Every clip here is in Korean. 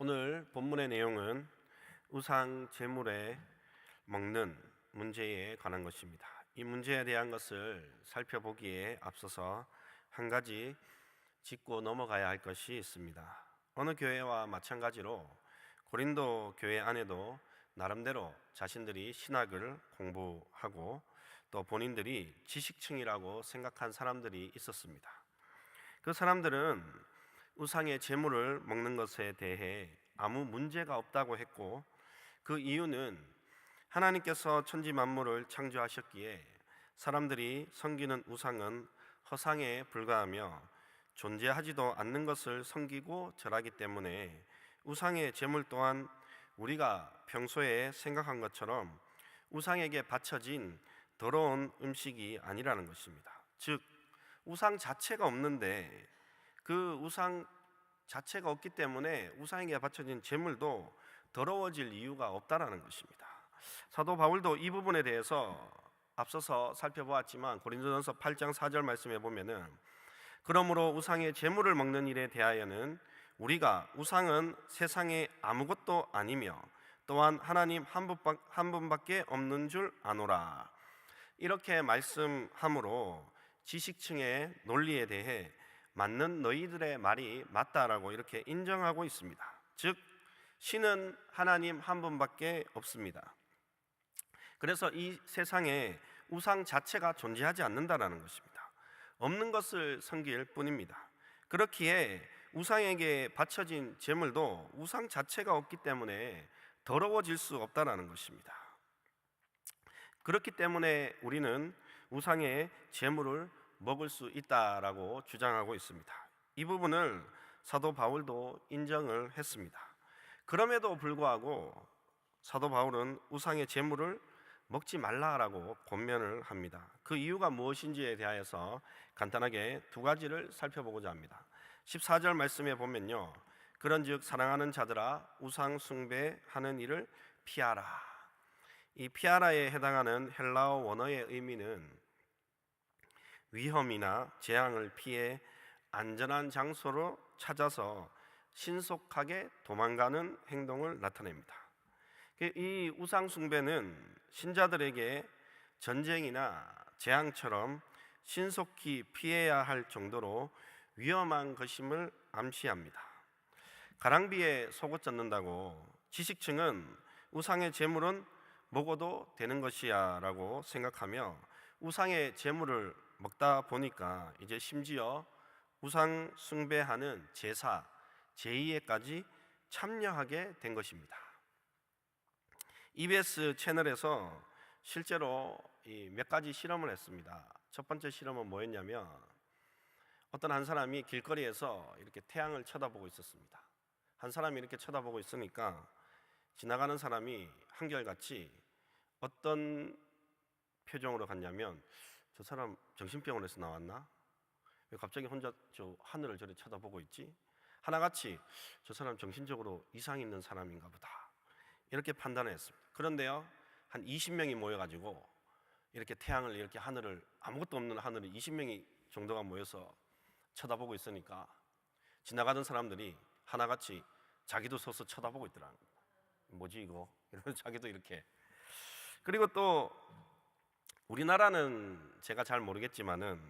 오늘 본문의 내용은 우상 제물에 먹는 문제에 관한 것입니다. 이 문제에 대한 것을 살펴보기에 앞서서 한 가지 짚고 넘어가야 할 것이 있습니다. 어느 교회와 마찬가지로 고린도 교회 안에도 나름대로 자신들이 신학을 공부하고 또 본인들이 지식층이라고 생각한 사람들이 있었습니다. 그 사람들은 우상의 제물을 먹는 것에 대해 아무 문제가 없다고 했고, 그 이유는 하나님께서 천지 만물을 창조하셨기에 사람들이 섬기는 우상은 허상에 불과하며 존재하지도 않는 것을 섬기고 절하기 때문에 우상의 제물 또한 우리가 평소에 생각한 것처럼 우상에게 바쳐진 더러운 음식이 아니라는 것입니다. 즉, 우상 자체가 없는데 그 우상 자체가 없기 때문에 우상에게 바쳐진 제물도 더러워질 이유가 없다라는 것입니다. 사도 바울도 이 부분에 대해서 앞서서 살펴보았지만 고린도전서 8장 4절 말씀에 보면은 그러므로 우상의 제물을 먹는 일에 대하여는 우리가 우상은 세상에 아무것도 아니며 또한 하나님 한 분밖에 없는 줄 아노라, 이렇게 말씀함으로 지식층의 논리에 대해 맞는 너희들의 말이 맞다라고 이렇게 인정하고 있습니다. 즉, 신은 하나님 한 분밖에 없습니다. 그래서 이 세상에 우상 자체가 존재하지 않는다라는 것입니다. 없는 것을 섬길 뿐입니다. 그렇기에 우상에게 바쳐진 제물도 우상 자체가 없기 때문에 더러워질 수 없다라는 것입니다. 그렇기 때문에 우리는 우상의 제물을 먹을 수 있다라고 주장하고 있습니다. 이 부분을 사도 바울도 인정을 했습니다. 그럼에도 불구하고 사도 바울은 우상의 제물을 먹지 말라라고 권면을 합니다. 그 이유가 무엇인지에 대하여서 간단하게 두 가지를 살펴보고자 합니다. 14절 말씀에 보면요, 그런즉 사랑하는 자들아 우상 숭배하는 일을 피하라. 이 피하라에 해당하는 헬라어 원어의 의미는 위험이나 재앙을 피해 안전한 장소로 찾아서 신속하게 도망가는 행동을 나타냅니다. 이 우상 숭배는 신자들에게 전쟁이나 재앙처럼 신속히 피해야 할 정도로 위험한 것임을 암시합니다. 가랑비에 속옷 젖는다고 지식층은 우상의 제물은 먹어도 되는 것이야 라고 생각하며 우상의 제물을 먹다 보니까 이제 심지어 우상 숭배하는 제사, 제의에까지 참여하게 된 것입니다. EBS 채널에서 실제로 몇 가지 실험을 했습니다. 첫 번째 실험은 뭐였냐면 어떤 한 사람이 길거리에서 이렇게 태양을 쳐다보고 있었습니다. 한 사람이 이렇게 쳐다보고 있으니까 지나가는 사람이 한결같이 어떤 표정으로 갔냐면 저 사람 정신병원에서 나왔나? 왜 갑자기 혼자 저 하늘을 저리 쳐다보고 있지? 하나같이 저 사람 정신적으로 이상 있는 사람인가 보다, 이렇게 판단을 했습니다. 그런데요, 한 20명이 모여가지고 이렇게 태양을, 이렇게 하늘을, 아무것도 없는 하늘을 20명이 정도가 모여서 쳐다보고 있으니까 지나가던 사람들이 하나같이 자기도 서서 쳐다보고 있더라고요. 뭐지 이거? 이러면서 자기도 이렇게. 그리고 또 우리나라는 제가 잘 모르겠지만은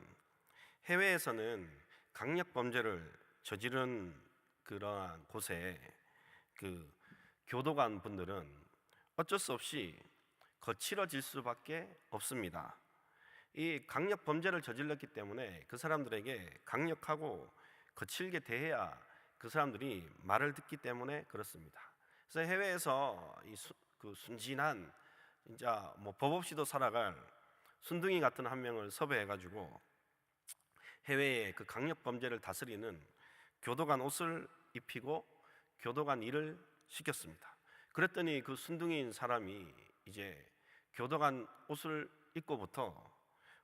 해외에서는 강력 범죄를 저지른 그러한 곳에 그 교도관 분들은 어쩔 수 없이 거칠어질 수밖에 없습니다. 이 강력 범죄를 저질렀기 때문에 그 사람들에게 강력하고 거칠게 대해야 그 사람들이 말을 듣기 때문에 그렇습니다. 그래서 해외에서 그 순진한 진짜 뭐 법 없이도 살아갈 순둥이 같은 한 명을 섭외해가지고 해외의 그 강력 범죄를 다스리는 교도관 옷을 입히고 교도관 일을 시켰습니다. 그랬더니 그 순둥이인 사람이 이제 교도관 옷을 입고부터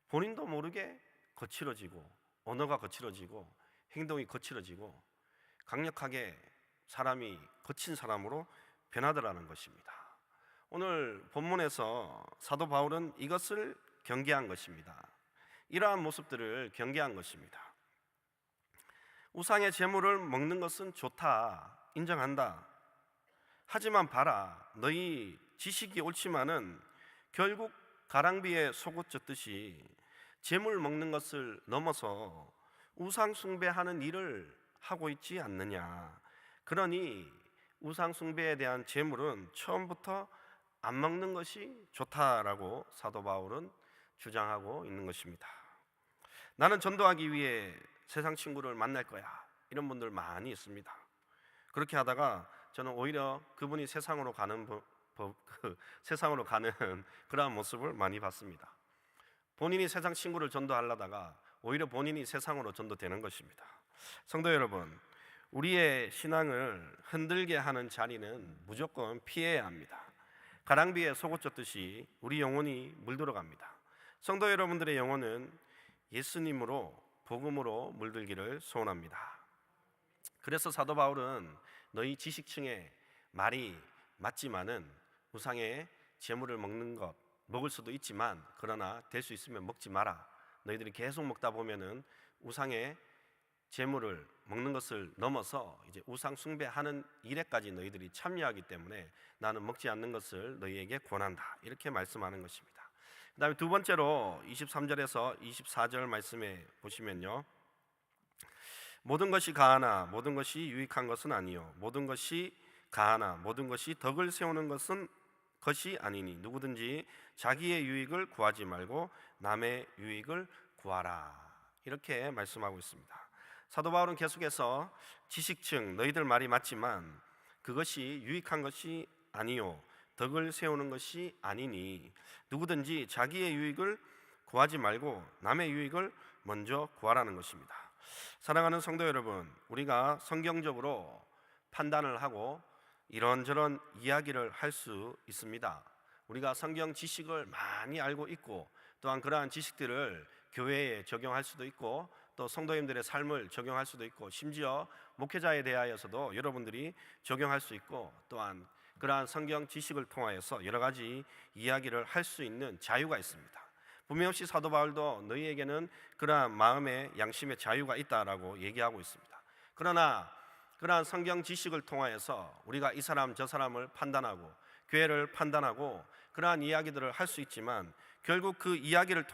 본인도 모르게 거칠어지고 언어가 거칠어지고 행동이 거칠어지고 강력하게 사람이 거친 사람으로 변하더라는 것입니다. 오늘 본문에서 사도 바울은 이것을 경계한 것입니다. 이러한 모습들을 경계한 것입니다. 우상의 제물을 먹는 것은 좋다, 인정한다. 하지만 봐라, 너희 지식이 옳지만은 결국 가랑비에 속옷 젖듯이 재물 먹는 것을 넘어서 우상 숭배하는 일을 하고 있지 않느냐. 그러니 우상 숭배에 대한 재물은 처음부터 안 먹는 것이 좋다라고 사도 바울은 주장하고 있는 것입니다. 나는 전도하기 위해 세상 친구를 만날 거야, 이런 분들 많이 있습니다. 그렇게 하다가 저는 오히려 그분이 세상으로 가는 세상으로 가는 그러한 모습을 많이 봤습니다. 본인이 세상 친구를 전도하려다가 오히려 본인이 세상으로 전도되는 것입니다. 성도 여러분, 우리의 신앙을 흔들게 하는 자리는 무조건 피해야 합니다. 가랑비에 속옷 젖듯이 우리 영혼이 물들어갑니다. 성도 여러분들의 영혼은 예수님으로, 복음으로 물들기를 소원합니다. 그래서 사도 바울은 너희 지식층의 말이 맞지만은 우상의 재물을 먹는 것, 먹을 수도 있지만 그러나 될 수 있으면 먹지 마라. 너희들이 계속 먹다 보면은 우상의 재물을 먹는 것을 넘어서 이제 우상 숭배하는 일에까지 너희들이 참여하기 때문에 나는 먹지 않는 것을 너희에게 권한다, 이렇게 말씀하는 것입니다. 그 다음에 두 번째로 23절에서 24절 말씀에 보시면요, 모든 것이 가하나 모든 것이 유익한 것은 아니요 모든 것이 가하나 모든 것이 덕을 세우는 것이 아니니 누구든지 자기의 유익을 구하지 말고 남의 유익을 구하라, 이렇게 말씀하고 있습니다. 사도 바울은 계속해서 지식층, 너희들 말이 맞지만 그것이 유익한 것이 아니요 덕을 세우는 것이 아니니 누구든지 자기의 유익을 구하지 말고 남의 유익을 먼저 구하라는 것입니다. 사랑하는 성도 여러분, 우리가 성경적으로 판단을 하고 이런저런 이야기를 할 수 있습니다. 우리가 성경 지식을 많이 알고 있고 또한 그러한 지식들을 교회에 적용할 수도 있고 또 성도님들의 삶을 적용할 수도 있고 심지어 목회자에 대하여서도 여러분들이 적용할 수 있고 또한 그러한 성경 지식을 통하여서 여러 가지 이야기를 할 수 있는 자유가 있습니다. 분명히 사도 바울도 너희에게는 그러한 마음의 양심의 자유가 있다라고 얘기하고 있습니다. 그러나 그러한 성경 지식을 통하여서 우리가 이 사람 저 사람을 판단하고 교회를 판단하고 그러한 이야기들을 할 수 있지만 결국 그 이야기를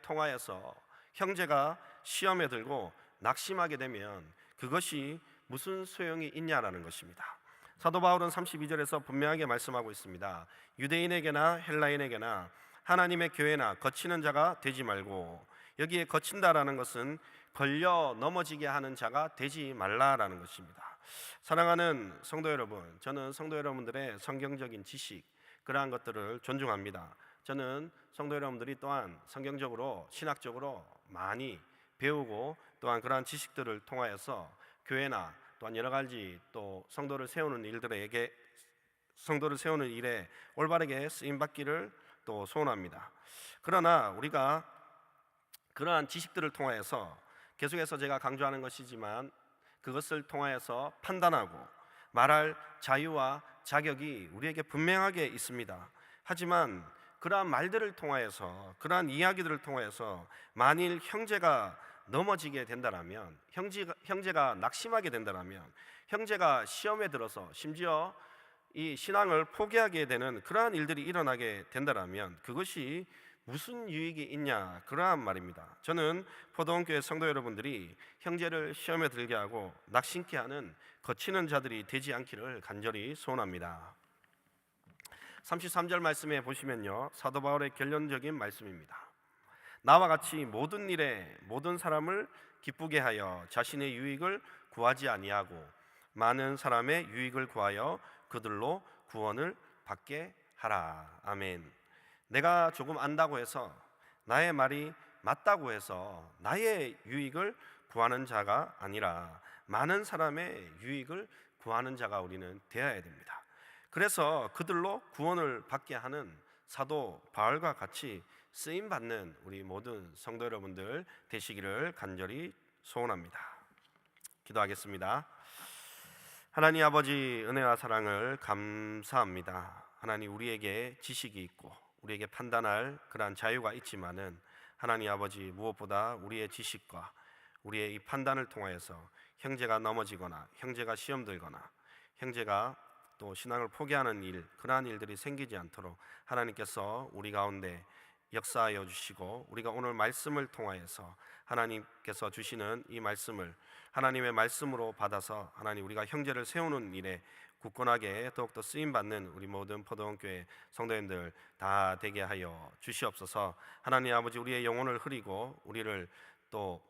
통하여서 형제가 시험에 들고 낙심하게 되면 그것이 무슨 소용이 있냐라는 것입니다. 사도 바울은 32절에서 분명하게 말씀하고 있습니다. 유대인에게나 헬라인에게나 하나님의 교회나 거치는 자가 되지 말고, 여기에 거친다라는 것은 걸려 넘어지게 하는 자가 되지 말라라는 것입니다. 사랑하는 성도 여러분, 저는 성도 여러분들의 성경적인 지식, 그러한 것들을 존중합니다. 저는 성도 여러분들이 또한 성경적으로 신학적으로 많이 배우고 또한 그러한 지식들을 통하여서 교회나 또한 여러 가지 또 성도를 세우는 일에 올바르게 쓰임 받기를 또 소원합니다. 그러나 우리가 그러한 지식들을 통하여서 계속해서 제가 강조하는 것이지만 그것을 통하여서 판단하고 말할 자유와 자격이 우리에게 분명하게 있습니다. 하지만 그러한 말들을 통하여서 그러한 이야기들을 통하여서 만일 형제가 넘어지게 된다라면, 형제가 낙심하게 된다라면, 형제가 시험에 들어서 심지어 이 신앙을 포기하게 되는 그러한 일들이 일어나게 된다라면 그것이 무슨 유익이 있냐, 그러한 말입니다. 저는 포도원교회 성도 여러분들이 형제를 시험에 들게 하고 낙심케 하는 거치는 자들이 되지 않기를 간절히 소원합니다. 33절 말씀에 보시면요, 사도 바울의 결론적인 말씀입니다. 나와 같이 모든 일에 모든 사람을 기쁘게 하여 자신의 유익을 구하지 아니하고 많은 사람의 유익을 구하여 그들로 구원을 받게 하라. 아멘. 내가 조금 안다고 해서 나의 말이 맞다고 해서 나의 유익을 구하는 자가 아니라 많은 사람의 유익을 구하는 자가 우리는 되어야 됩니다. 그래서 그들로 구원을 받게 하는 사도 바울과 같이 쓰임 받는 우리 모든 성도 여러분들 되시기를 간절히 소원합니다. 기도하겠습니다. 하나님 아버지, 은혜와 사랑을 감사합니다. 하나님, 우리에게 지식이 있고 우리에게 판단할 그러한 자유가 있지만은 하나님 아버지, 무엇보다 우리의 지식과 우리의 이 판단을 통하여서 형제가 넘어지거나 형제가 시험 들거나 형제가 또 신앙을 포기하는 일, 그러한 일들이 생기지 않도록 하나님께서 우리 가운데 역사하여 주시고, 우리가 오늘 말씀을 통하여서 하나님께서 주시는 이 말씀을 하나님의 말씀으로 받아서 하나님 우리가 형제를 세우는 일에 굳건하게 더욱더 쓰임받는 우리 모든 포도원교회 성도님들 다 되게 하여 주시옵소서. 하나님 아버지, 우리의 영혼을 흐리고 우리를 또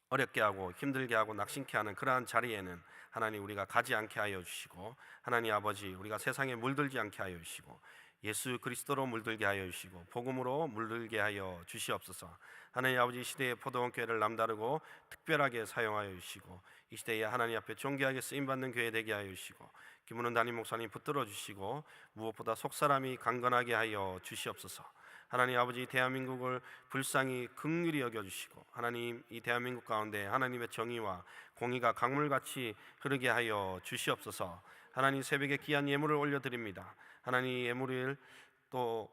어렵게 하고 힘들게 하고 낙심케 하는 그러한 자리에는 하나님 우리가 가지 않게 하여 주시고, 하나님 아버지 우리가 세상에 물들지 않게 하여 주시고, 예수 그리스도로 물들게 하여 주시고 복음으로 물들게 하여 주시옵소서. 하나님 아버지, 이 시대의 포도원교회를 남다르고 특별하게 사용하여 주시고, 이 시대에 하나님 앞에 존귀하게 쓰임받는 교회 되게 하여 주시고, 김은원 담임 목사님 붙들어 주시고 무엇보다 속사람이 강건하게 하여 주시옵소서. 하나님 아버지, 대한민국을 불쌍히 긍휼히 여겨주시고, 하나님 이 대한민국 가운데 하나님의 정의와 공의가 강물같이 흐르게 하여 주시옵소서. 하나님, 새벽에 귀한 예물을 올려드립니다. 하나님 예물을 또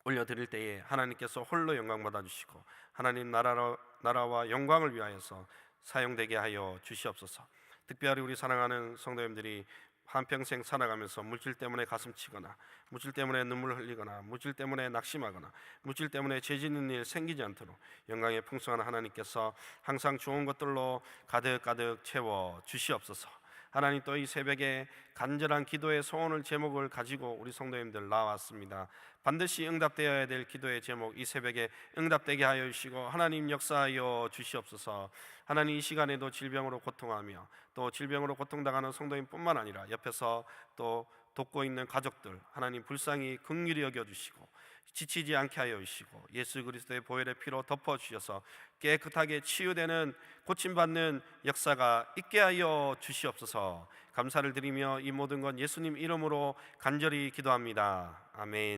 올려드릴 때에 하나님께서 홀로 영광 받아주시고 하나님 나라와 영광을 위하여서 사용되게 하여 주시옵소서. 특별히 우리 사랑하는 성도님들이 한평생 살아가면서 물질 때문에 가슴 치거나, 물질 때문에 눈물을 흘리거나, 물질 때문에 낙심하거나, 물질 때문에 죄짓는 일 생기지 않도록 영광의 풍성한 하나님께서 항상 좋은 것들로 가득가득 채워 주시옵소서. 하나님, 또 이 새벽에 간절한 기도의 소원을 제목을 가지고 우리 성도님들 나왔습니다. 반드시 응답되어야 될 기도의 제목, 이 새벽에 응답되게 하여 주시고 하나님 역사하여 주시옵소서. 하나님, 이 시간에도 질병으로 고통하며 또 질병으로 고통당하는 성도님뿐만 아니라 옆에서 또 돕고 있는 가족들 하나님 불쌍히 긍휼히 여겨주시고 지치지 않게 하여 주시고 예수 그리스도의 보혈의 피로 덮어주셔서 깨끗하게 치유되는 고침받는 역사가 있게 하여 주시옵소서. 감사를 드리며 이 모든 건 예수님 이름으로 간절히 기도합니다. 아멘.